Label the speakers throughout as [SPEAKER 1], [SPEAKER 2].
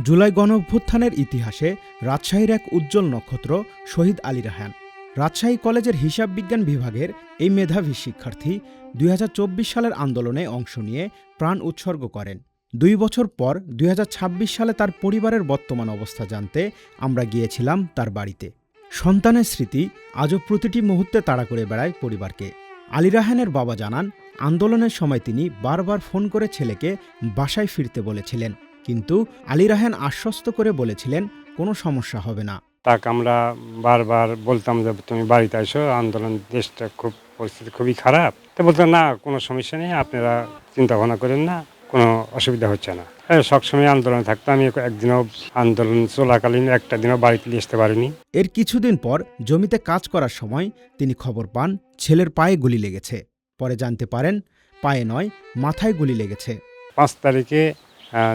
[SPEAKER 1] জুলাই গণঅভ্যুত্থানের ইতিহাসে রাজশাহীর এক উজ্জ্বল নক্ষত্র শহীদ আলী রায়হান। রাজশাহী কলেজের হিসাব বিজ্ঞান বিভাগের এই মেধাবী শিক্ষার্থী ২০২৪ সালের আন্দোলনে অংশ নিয়ে প্রাণ উৎসর্গ করেন। ২ বছর পর ২০২৬ সালে তার পরিবারের বর্তমান অবস্থা জানতে আমরা গিয়েছিলাম তার বাড়িতে। সন্তানের স্মৃতি আজও প্রতিটি মুহূর্তে তাড়া করে বেড়ায় পরিবারকে। আলী রায়হানের বাবা জানান, আন্দোলনের সময় তিনি বারবার ফোন করে ছেলেকে বাসায় ফিরতে বলেছিলেন, কিন্তু আলী রায়হান আশ্বস্ত করে বলেছিলেন কোনো সমস্যা হবে না।
[SPEAKER 2] তাকে আমরা বারবার বলতাম যে তুমি বাড়িতে আসো, আন্দোলন দেশটা পরিস্থিতি খুবই খারাপ। তো বলতাম না, কোনো সমস্যা নেই, আপনারা চিন্তা ভাবনা করেন না, কোনো অসুবিধা হচ্ছে না। সবসময় আন্দোলনে থাকতো। আমি একদিনও আন্দোলন চলাকালীন একটা দিনও বাড়িতে নিয়ে আসতে পারিনি।
[SPEAKER 1] এর কিছুদিন পর জমিতে কাজ করার সময় তিনি খবর পান ছেলের পায়ে গুলি লেগেছে। পরে জানতে পারেন পায়ে নয়, মাথায় গুলি লেগেছে।
[SPEAKER 2] 5 তারিখে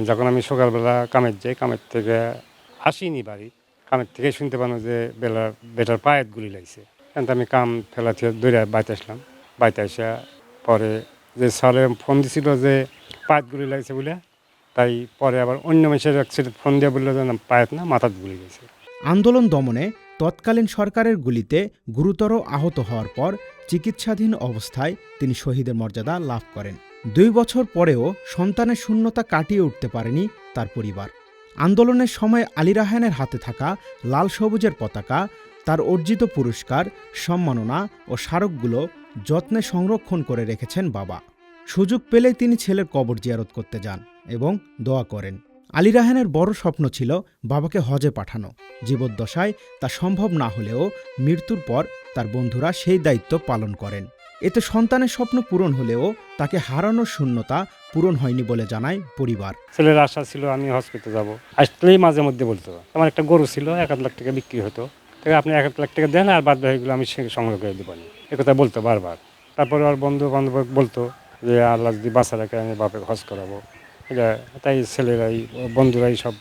[SPEAKER 2] যখন আমি সকালবেলা কামের যাই, কামের থেকে আসিনি বাড়ি, কামের থেকে শুনতে পানো যে বেটার পায়ে গুলি লাগছে। কিন্তু আমি কাম ফেলা থেকে দৌড়ে বাড়িতে আসলাম। বাড়িতে আসা পরে যে স্যারে ফোন দিছিল যে পায়েত গুলি লাগছে বলে, তাই পরে আবার অন্য মানুষের ফোন দিয়ে বললো যে না, পায়েত না, মাথার গুলি গেছে।
[SPEAKER 1] আন্দোলন দমনে তৎকালীন সরকারের গুলিতে গুরুতর আহত হওয়ার পর চিকিৎসাধীন অবস্থায় তিনি শহীদের মর্যাদা লাভ করেন। 2 বছর পরেও সন্তানের শূন্যতা কাটিয়ে উঠতে পারেনি তার পরিবার। আন্দোলনের সময় আলী রায়হানের হাতে থাকা লাল সবুজের পতাকা, তার অর্জিত পুরস্কার, সম্মাননা ও স্মারকগুলো যত্নে সংরক্ষণ করে রেখেছেন বাবা। সুযোগ পেলেই তিনি ছেলের কবর জিয়ারত করতে যান এবং দোয়া করেন। আলী রায়হানের বড় স্বপ্ন ছিল বাবাকে হজে পাঠানো। জীবদ্দশায় তা সম্ভব না হলেও মৃত্যুর পর তার বন্ধুরা সেই দায়িত্ব পালন করেন। এতে সন্তানের স্বপ্ন পূরণ হলেও তাকে হারানোর শূন্যতা পূরণ হয়নি বলে জানায় পরিবার।
[SPEAKER 2] ছেলের আশা ছিল আমি হজ করতে যাবো। আসলেই মাঝে মধ্যে বলতো, আমার একটা গরু ছিল, 1 লাখ টাকা বিক্রি হতো, তাই আপনি 1 লাখ টাকা দেন আর বাদ বাকিগুলো আমি সংগ্রহ করে দেবো, একথা বলতো বারবার। তারপরে আর বন্ধু বান্ধব বলতো যে আল্লাহ যদি বাঁচা রাখে আমি বাপে হজ করাবো। এটা তাই ছেলেরাই, বন্ধুরাই সব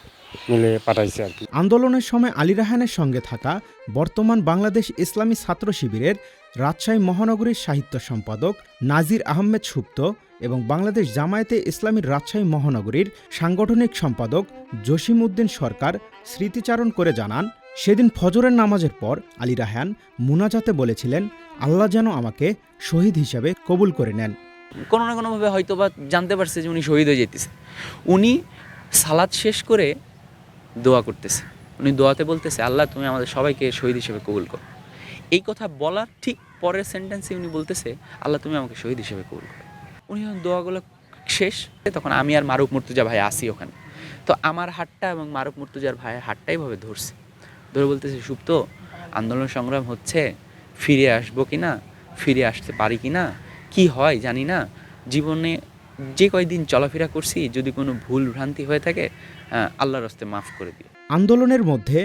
[SPEAKER 2] মিলে পাঠাইছে আর কি।
[SPEAKER 1] আন্দোলনের সময় আলী রায়হানের সঙ্গে থাকা বর্তমান বাংলাদেশ ইসলামী ছাত্র শিবিরের রাজশাহী মহানগরীর সাহিত্য সম্পাদক নাজির আহমেদ সুপ্ত এবং বাংলাদেশ জামায়াতে ইসলামীর রাজশাহী মহানগরীর সাংগঠনিক সম্পাদক জসিম উদ্দিন সরকার স্মৃতিচারণ করে জানান, সেদিন ফজরের নামাজের পর আলী রায়হান মুনাজাতে বলেছিলেন, আল্লাহ যেন আমাকে শহীদ হিসাবে কবুল করে নেন।
[SPEAKER 3] কোনো না কোনোভাবে হয়তো বা জানতে পারছে যে উনি শহীদ হয়ে যেতেছে। উনি সালাত শেষ করে দোয়া করতেছে। উনি দোয়াতে বলতেছে, আল্লাহ তুমি আমাদের সবাইকে শহীদ হিসেবে কবুল করো। এই কথা বলার ঠিক পরের সেন্টেন্সে উনি বলতেছে, আল্লাহ তুমি আমাকে শহীদ হিসেবে কবুল করো। উনি যখন দোয়াগুলো শেষ, তখন আমি আর মারুফ মুর্তজা ভাই আসি ওখানে। তো আমার হাতটা এবং মারুফ মুর্তজার ভাইয়ের হাতটাই ভাবে ধরছে, ধরে বলতেছে, সুপ্ত, আন্দোলন সংগ্রাম হচ্ছে, ফিরে আসবো কি না, ফিরে আসতে পারি কি না, কি হয় জানি না, জীবনে যে কয়দিন চলাফেরা করছি যদি কোনো ভুল ভ্রান্তি হয়ে থাকে আল্লাহর রাস্তে মাফ করে দিও।
[SPEAKER 1] আন্দোলনের মধ্যে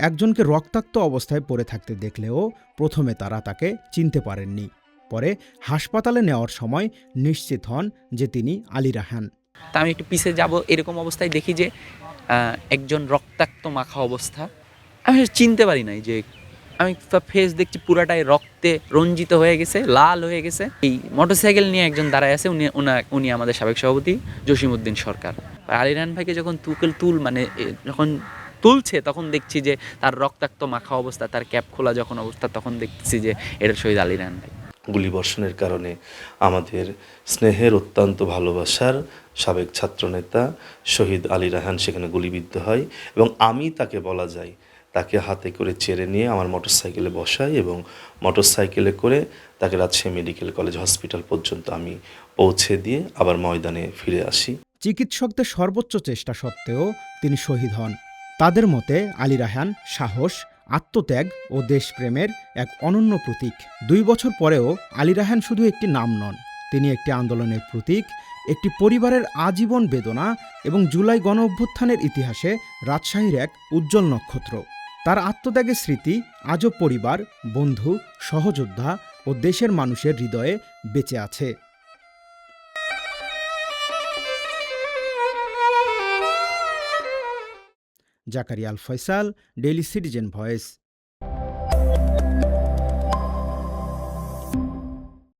[SPEAKER 1] একজনকে রক্তাক্ত অবস্থায় পড়ে থাকতে দেখলেও প্রথমে তারা তাকে চিনতে পারেননি। পরে হাসপাতালে নেওয়ার সময় নিশ্চিত হন যে তিনি আলী রায়হান।
[SPEAKER 3] তা আমি একটু পিছে যাব, এরকম অবস্থায় দেখি যে একজন রক্তাক্ত মাখা অবস্থা। আমি চিনতে পারি নাই যে, আমি ফেস দেখছি পুরাটাই রক্তে রঞ্জিত হয়ে গেছে, লাল হয়ে গেছে। এই মোটরসাইকেল নিয়ে একজন দাঁড়ায় আছে, উনি আমাদের সাবেক সভাপতি জসিম উদ্দিন সরকার। আলী রায়হান ভাইকে যখন যখন তুলছে, তখন দেখছি যে তার রক্তাক্ত মাখা অবস্থা, তার ক্যাপ খোলা যখন অবস্থা, তখন দেখছি যে এটা শহীদ আলী রায়হান ভাই।
[SPEAKER 4] গুলিবর্ষণের কারণে আমাদের স্নেহের, অত্যন্ত ভালোবাসার সাবেক ছাত্রনেতা শহীদ আলী রায়হান সেখানে গুলিবিদ্ধ হয় এবং আমি তাকে বলা যায় তাকে হাতে করে চেড়ে নিয়ে আমার মোটরসাইকেলে বসাই এবং মোটরসাইকেলে করে তাকে রাজশাহী মেডিকেল কলেজ হসপিটাল পর্যন্ত আমি পৌঁছে দিয়ে আবার ময়দানে ফিরে আসি।
[SPEAKER 1] চিকিৎসকদের সর্বোচ্চ চেষ্টা সত্ত্বেও তিনি শহীদ হন। তাদের মতে আলী রায়হান সাহস, আত্মত্যাগ ও দেশপ্রেমের এক অনন্য প্রতীক। 2 বছর পরেও আলী রায়হান শুধু একটি নাম নন, তিনি একটি আন্দোলনের প্রতীক, একটি পরিবারের আজীবন বেদনা এবং জুলাই গণঅভ্যুত্থানের ইতিহাসে রাজশাহীর এক উজ্জ্বল নক্ষত্র। তার আত্মত্যাগের স্মৃতি আজও পরিবার, বন্ধু, সহযোদ্ধা ও দেশের মানুষের হৃদয়ে বেঁচে আছে। জাকারিয়া আল ফয়সাল, ডেইলি সিটিজেন ভয়েস।